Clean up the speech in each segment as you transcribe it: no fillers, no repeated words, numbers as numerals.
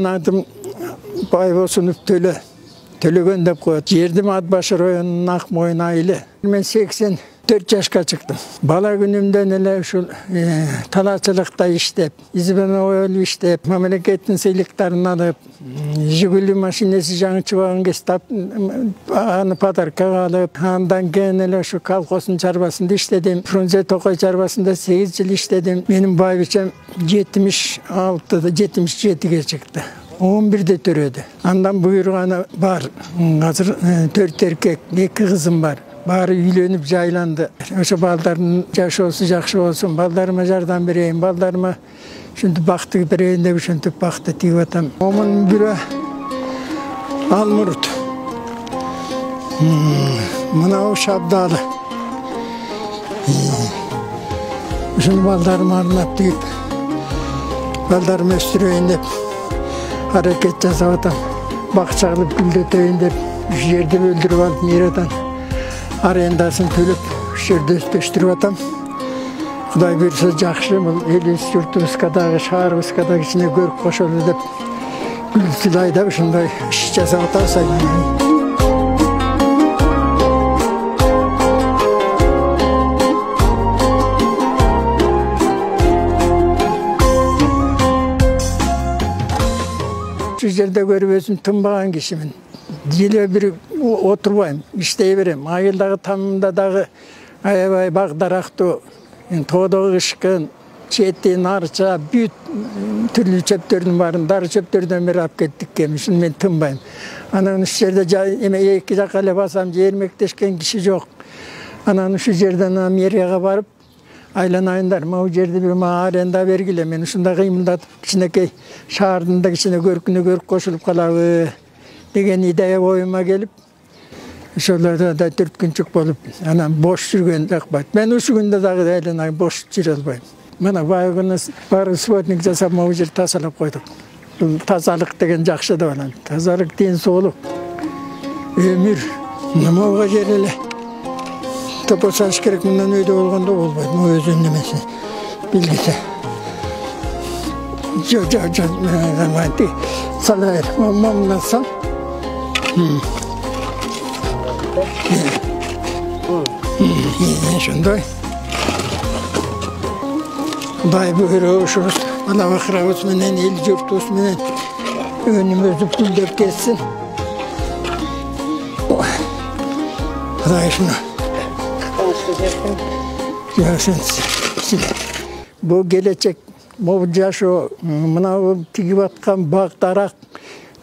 Менин атым Байбосунов Төлөгөн деп коет. Жердим Атбашыр районунун Ак Мойын айылы. Мен 84 жашка чыктым. Бала күнүмдөн эле ушул талаачылыкта иштеп, избенов иштеп, мамлекеттин сыйлыктарын алып, Жигули машинеси жаңы чыбагын кестап, аны подаркага алып, андан кийин эле ушу колхоздун чарбасында иштедим. Фрунзе Токой чарбасында 8 жыл иштедим. Менин байбичем 77-ге чыкты. 11-де төрөдү. Андан буйруганы бар. Азыр 4 эркек, 2 кызым бар. Бары үйлөнүп жайланды. Ошо балдардын жашоосу жакшы болсун, балдарыма жардам берейин, балдарыма ушинтип бакты берейин деп ушинтип бакты тигип атам. Момун бирөө Алмурут. Мына Шабдалы. Ушун балдарыма арнап тигип, балдарымы өстүрөйүн деп hareket жасап атам. Бакча кылып гүлдөтөйүн деп, уш жерди өлдүрүп алып мейрадан арендасын төлөп, уш жерде өстүрүп атам. Кудай буйрса жакшы, бул элибиз журтубузга дагы, шаарыбызга дагы ичине көрүп кошолу деп гүл сыйлайдап ушундай иш жасап атабыз. Şu жерде көрүп өзүм тынбаган кишимин. Желе бир отурбайм, иштей берем. Айылдагы тамымда дагы аябай бак дарактуу, тоодогу ышкын, чети, нарча, бүт түрлүү чөптөрдүн баарын дары чөптөрдөн бери алып кеттик кем. Ушун мен тынбайм. Анан ушу жерде эме эки жакка эле басам, жермектешкен киши жок. Анан ушу жерден мэрияга барып айланайындар, мау жерди бир аренда бергиле, мен ушундай кыймылдатып кичинекей шаардын да кичине көркүнө көрүп кошулуп калабы деген идея оюма келип, ошолордо да түрткүнчүк болуп, анан бош жүргөн жакпайт. Мен ушу күндө дагы айланай бош жүрө албайм. Мына байгыны баары субботник жасап мау жерди тазалап койдук. Бул тазалык деген жакшы деп анан. Тазалык ден соолук, өмүр, мауга жер эле топосаш керек, мындан өйдө болгондо болбойт. Могу өзүнүн немеси билгисе. Жо заманти салайыр. Мамнан сал. Ошондой. Кудай буйругу ушубуз, ана акырабыз менен, эл журтубуз менен өнүмүздү гүлдөп кетсин. Кудай ушуну бул келечек, бул жашоо, мына тигип аткан бак дарак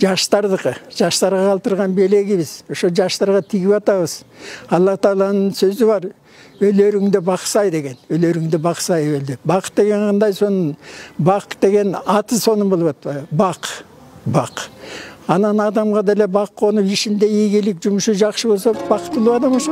жаштардыкы, жаштарга калтырган белегибиз. Ошо жаштарга тигип атабыз. Алла Тааланын сөзү бар, өлөрүңдү баксай деген. Өлөрүңдү баксай өл деп. Бак деген кандай сонун? Бак деген аты сонун болуп атпайбы? Бак. Анан адамга деле бак конуп, ишинде ийгилик, жумушу жакшы болсо, бактылуу адам ошо.